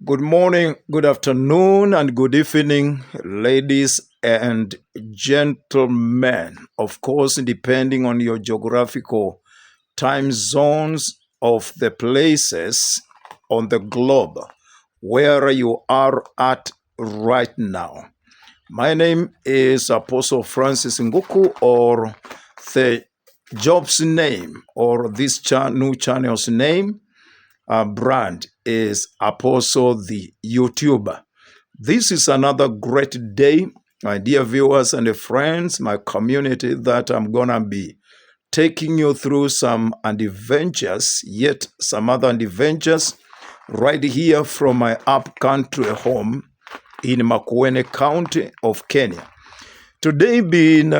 Good morning, good afternoon, and good evening, ladies and gentlemen. Of course, depending on your geographical time zones of the places on the globe where you are at right now. My name is Apostle Francis Nguku, or the job's name, or this new channel's name brand is Apostle the YouTuber. This is another great day, my dear viewers and friends, my community, that I'm going to be taking you through some adventures, yet some other adventures, right here from my up country home in Makueni County of Kenya. Today being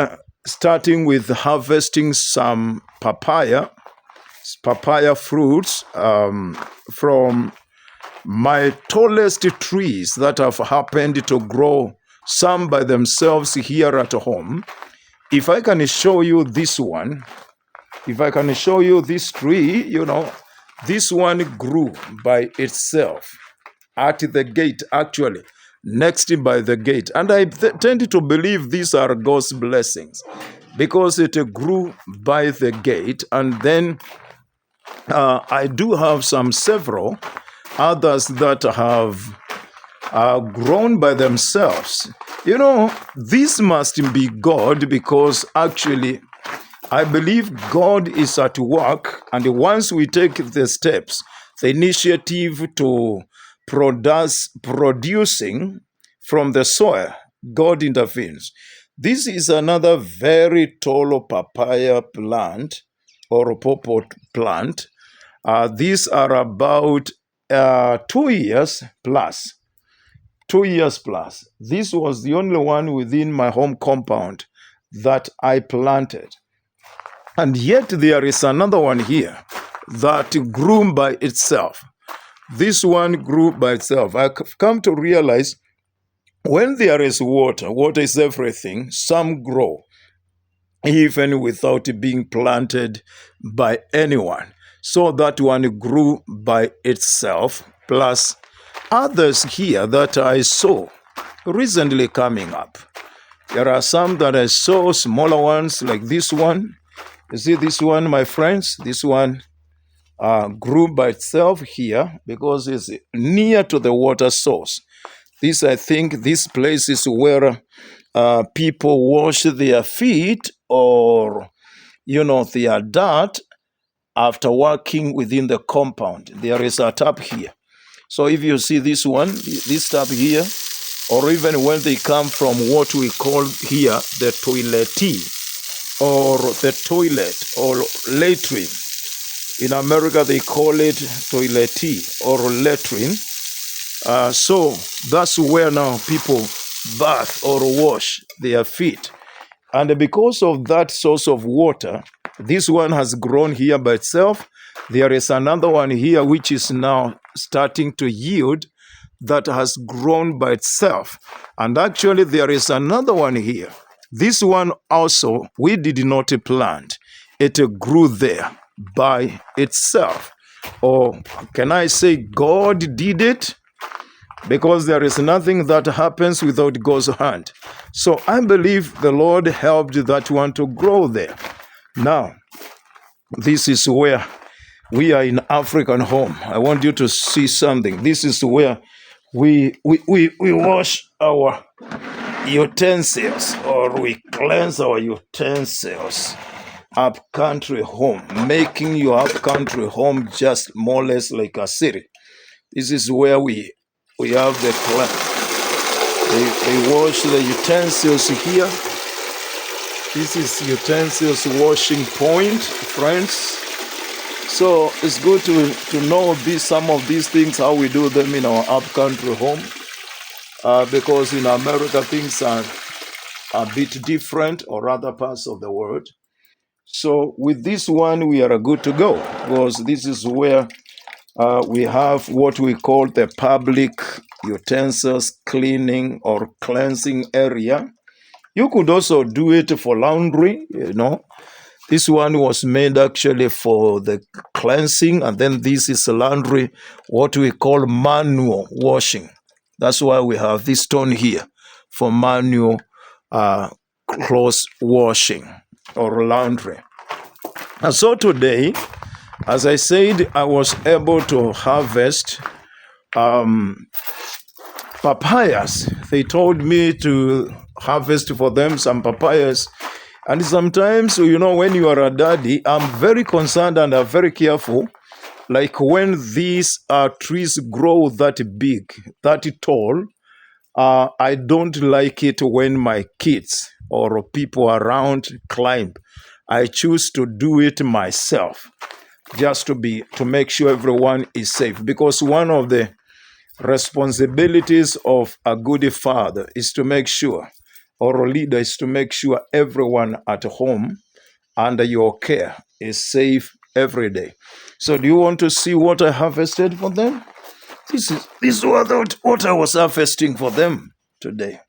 starting with harvesting some papaya fruits from my tallest trees that have happened to grow, some by themselves here at home. If I can show you this one, if I can show you this tree, this one grew by itself at the gate, actually, next by the gate. And I tend to believe these are God's blessings because it grew by the gate. And then I do have several others that have grown by themselves. This must be God, because actually I believe God is at work, and once we take the steps, the initiative to producing from the soil, God intervenes. This is another very tall papaya plant or pawpaw plant. These are about 2 years plus. 2 years plus. This was the only one within my home compound that I planted. And yet there is another one here that grew by itself. This one grew by itself. I've come to realize when there is water, water is everything. Some grow even without being planted by anyone. So that one grew by itself, plus others here that I saw recently coming up. There are some that I saw, smaller ones like this one. You see this one, my friends? This one grew by itself here because it's near to the water source. I think this place is where people wash their feet or, their dirt after working within the compound. There is a tap here. So if you see this one, this tap here, or even when they come from what we call here the toiletee, or the toilet, or latrine. In America, they call it toiletee or latrine. So that's where now people bath or wash their feet. And because of that source of water, this one has grown here by itself. There is another one here which is now starting to yield that has grown by itself. And actually there is another one here. This one also we did not plant. It grew there by itself. Or can I say God did it? Because there is nothing that happens without God's hand. So I believe the Lord helped that one to grow there. Now, this is where we are in African home. I want you to see something. This is where we wash our utensils, or we cleanse our utensils. Up country home, making your up country home just more or less like a city. This is where we have the they wash the utensils here. This is utensils washing point, friends. So it's good to know some of these things, how we do them in our up country home. Because in America things are a bit different, or other parts of the world. So with this one we are good to go, because this is where we have what we call the public utensils cleaning or cleansing area. You could also do it for laundry, This one was made actually for the cleansing, and then this is laundry, what we call manual washing. That's why we have this stone here for manual clothes washing or laundry. And so today, as I said, I was able to harvest papayas. They told me to harvest for them some papayas. And sometimes, when you are a daddy, I'm very concerned and I'm very careful. Like when these trees grow that big, that tall, I don't like it when my kids or people around climb. I choose to do it myself, just to make sure everyone is safe. Because one of the responsibilities of a good father is to make sure, or a leader is to make sure everyone at home under your care is safe every day. So do you want to see what I harvested for them? This is what I was harvesting for them today.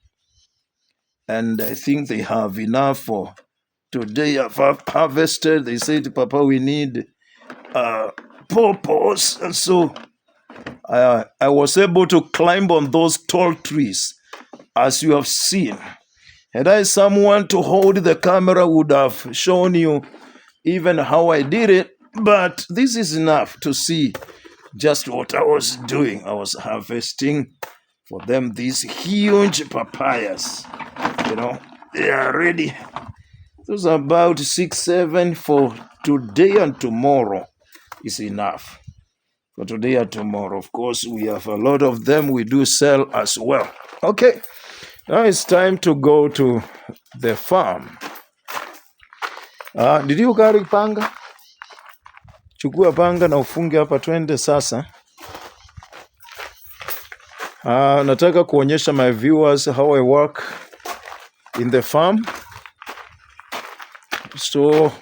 And I think they have enough for today. I've harvested. They said, Papa, we need pawpaws. And so I was able to climb on those tall trees, as you have seen. Had I someone to hold the camera, would have shown you even how I did it. But this is enough to see just what I was doing. I was harvesting for them these huge papayas. They are ready. Those are about 6, 7 for today and tomorrow is enough. For today and tomorrow. Of course, we have a lot of them we do sell as well. Okay, now it's time to go to the farm. Did you carry panga? Chukua panga na ufunge hapa, twende sasa. Nataka kuonyesha my viewers how I work in the farm. So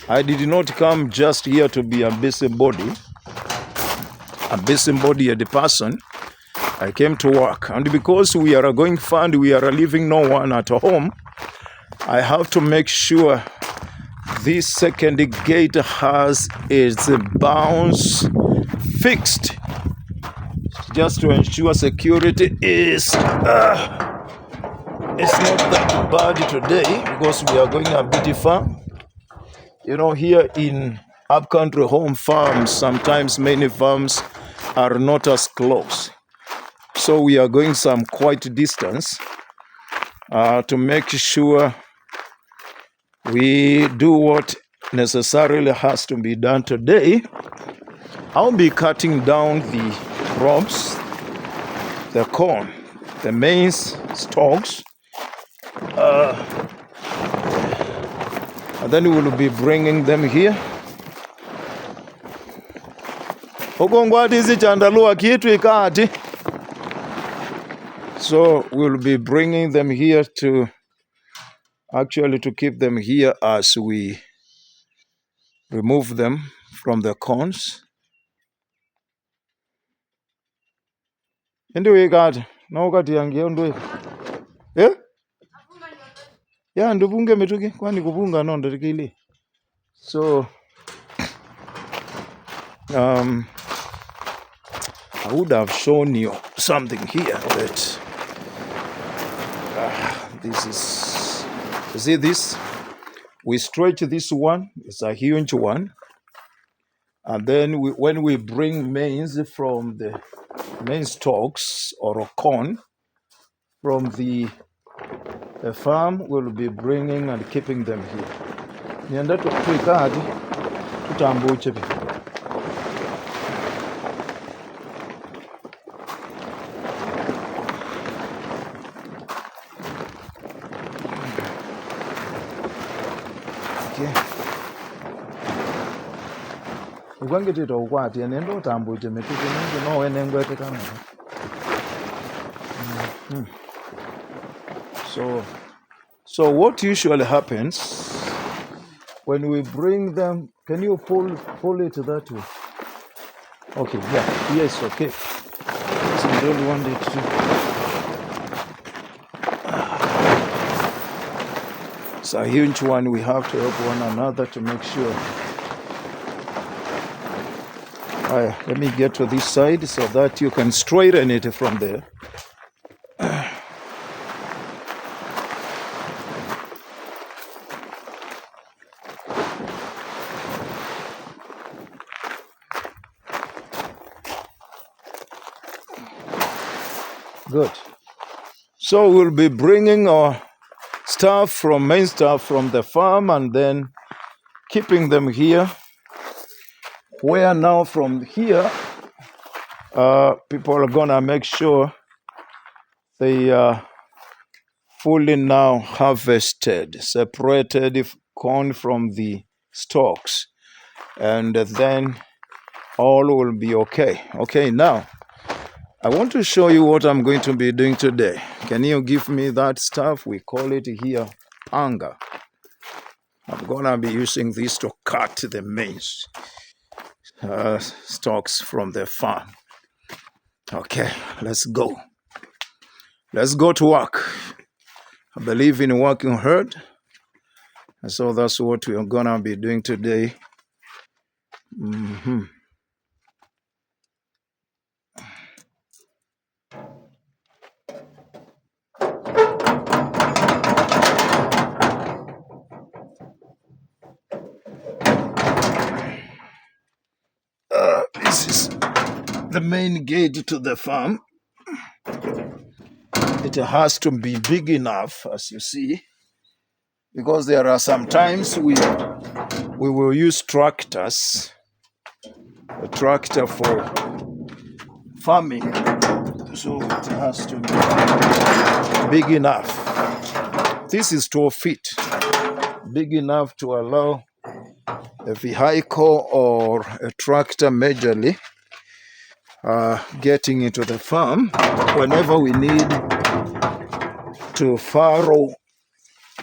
I did not come just here to be a busybody at the person. I came to work. And because we are a going fund, we are leaving no one at home, I have to make sure this second gate has its bounds fixed, just to ensure security is not that bad today, because we are going a bit far. Here in upcountry home farms, sometimes many farms are not as close. So we are going some quite distance to make sure we do what necessarily has to be done today. I'll be cutting down the crops, the corn, the maize stalks, and then we will be bringing them here. So we'll be bringing them here to keep them here as we remove them from the corns. Ndio kati na wakati yangia ndio ya ndubunge metuki kwani kubunga no ndikili. So I would have shown you something here that this is, you see this, we stretch this one, it's a huge one, and then when we bring maize from the maize stalks or a corn from the farm, we'll be bringing and keeping them here. Nienda tukwika hadi tutambuche pia. Ukangitito ukwati nendo utambuche metuke ningi no wenengwete kama. So what usually happens when we bring them, can you pull it that way? Okay, yeah, yes, okay. So you don't want it to. It's a huge one. We have to help one another to make sure Let me get to this side so that you can straighten it from there. Good. So we'll be bringing our main stuff from the farm and then keeping them here. Where now from here, people are gonna make sure they are fully now harvested, separated corn from the stalks, and then all will be okay. Okay, now I want to show you what I'm going to be doing today. Can you give me that stuff? We call it here anger. I'm gonna be using this to cut the maize stalks from the farm. Okay, let's go. Let's go to work. I believe in working hard. And so that's what we're gonna be doing today. This is the main gate to the farm. It has to be big enough, as you see, because there are some times we will use tractors, a tractor for farming, so it has to be big enough. This is 12 feet, big enough to allow a vehicle or a tractor majorly getting into the farm whenever we need to farrow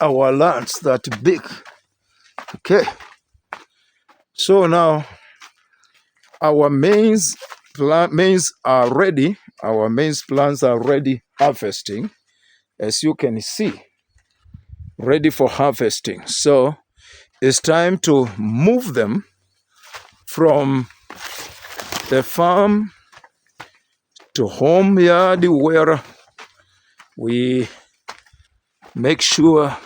our lands that big. Okay, so now our maize are ready. Our maize plants are ready harvesting, as you can see, ready for harvesting. So it's time to move them from the farm to home yard, where we make sure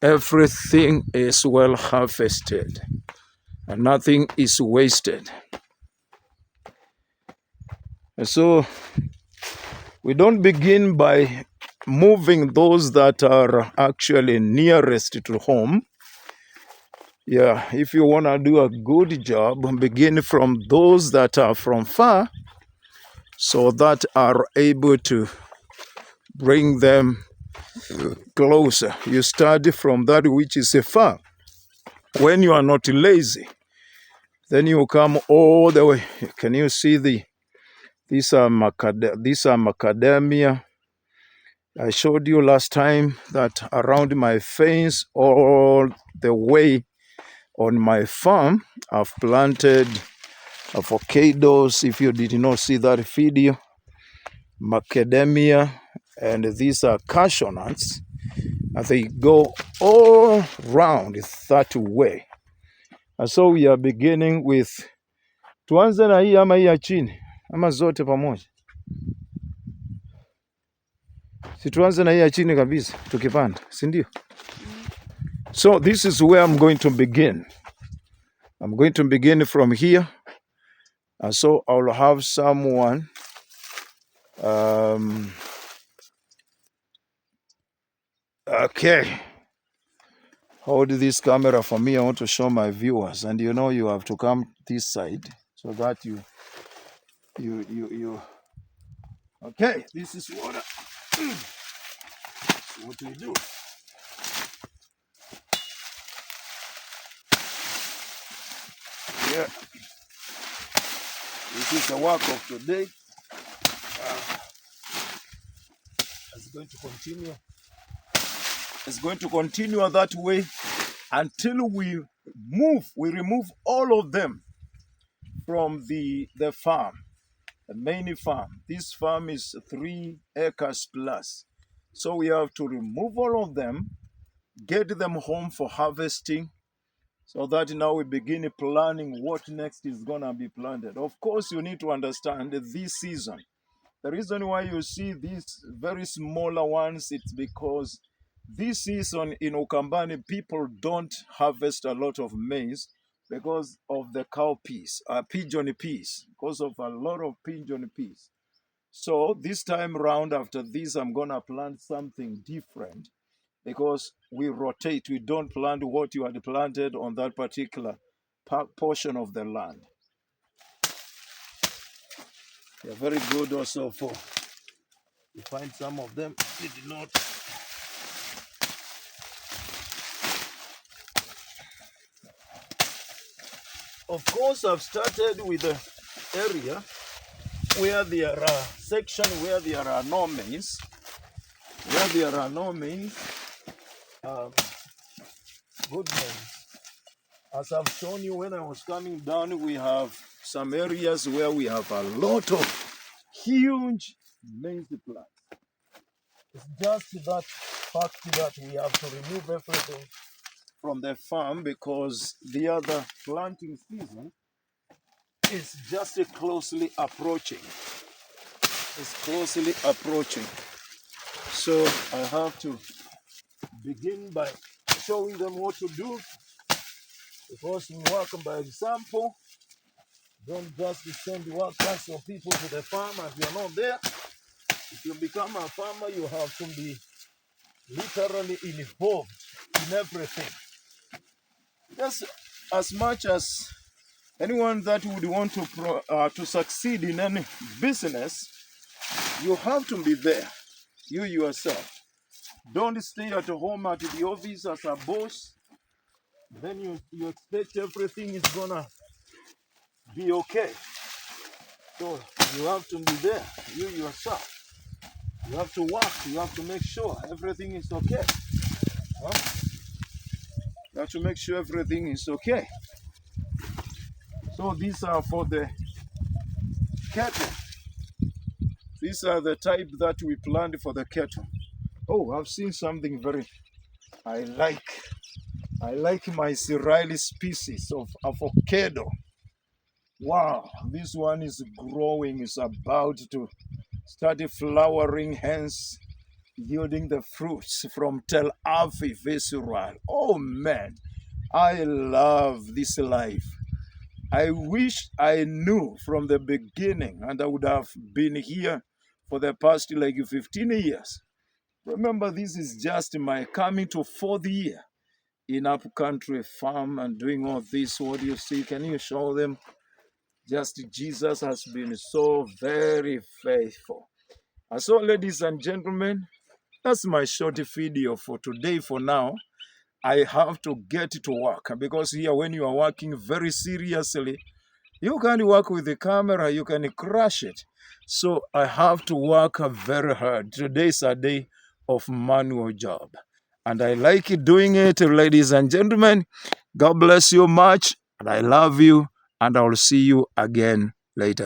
everything is well harvested and nothing is wasted. And so we don't begin by moving those that are actually nearest to home. Yeah, if you want to do a good job, begin from those that are from far, so that are able to bring them closer. You start from that which is far. When you are not lazy, then you come all the way. Can you see these are macadamia? I showed you last time that around my fence, all the way on my farm, I've planted avocados. If you did not see that video, macadamia, and these are cashew nuts. And they go all round that way. And so we are beginning with, tuanze na hii ama hii ya chini ama zote pamoja? Si tuanze na hii ya chini kabisa tukipanda, si ndio? So this is where I'm going to begin. I'm going to begin from here. And so I'll have someone okay, hold this camera for me. I want to show my viewers, and you know you have to come this side so that you okay, this is what we do. Yeah, this is the work of today. It's going to continue. It's going to continue that way until we remove all of them from the farm, the main farm. This farm is 3 acres plus. So we have to remove all of them, get them home for harvesting, So that now we begin planning what next is going to be planted. Of course, you need to understand that this season, the reason why you see these very smaller ones, it's because this season in Ukambani, people don't harvest a lot of maize because of the cowpeas, pigeon peas, because of a lot of pigeon peas. So this time round, after this, I'm going to plant something different because we rotate. We don't plant what you had planted on that particular portion of the land. They're very good also for, you find some of them, they did not. Of course, I've started with the area where there are section where there are no maize. Where there are no maize, good maize. As I've shown you when I was coming down, we have some areas where we have a lot of huge maize plants. It's just that fact that we have to remove everything from the farm because the other planting season is just closely approaching. It's closely approaching. So I have to begin by showing them what to do because we work by example. Don't just send workers or people to the farm if you're not there. If you become a farmer, you have to be literally involved in everything. Just as much as anyone that would want to succeed in any business, you have to be there, you yourself. Don't stay at home at the office as a boss. Then you expect everything is gonna be okay. So you have to be there, you yourself. You have to work, you have to make sure everything is okay. Huh? You have to make sure everything is okay. So these are for the cattle. These are the type that we planned for the cattle. Oh, I've seen something very I like. I like my Israeli species of avocado. Wow, this one is growing, is about to start flowering, hence yielding the fruits from Tel Aviv, Israel. Oh man, I love this life. I wish I knew from the beginning and I would have been here for the past like 15 years. Remember, this is just my coming to 4th year in upcountry farm and doing all this. What do you see? Can you show them? Just Jesus has been so very faithful. And so, ladies and gentlemen, that's my short video for today. For now, I have to get to work because here, when you are working very seriously, you can work with the camera, you can crash it. So I have to work very hard. Today is a day of manual job. And I like doing it, ladies and gentlemen. God bless you much. And I love you. And I'll see you again later.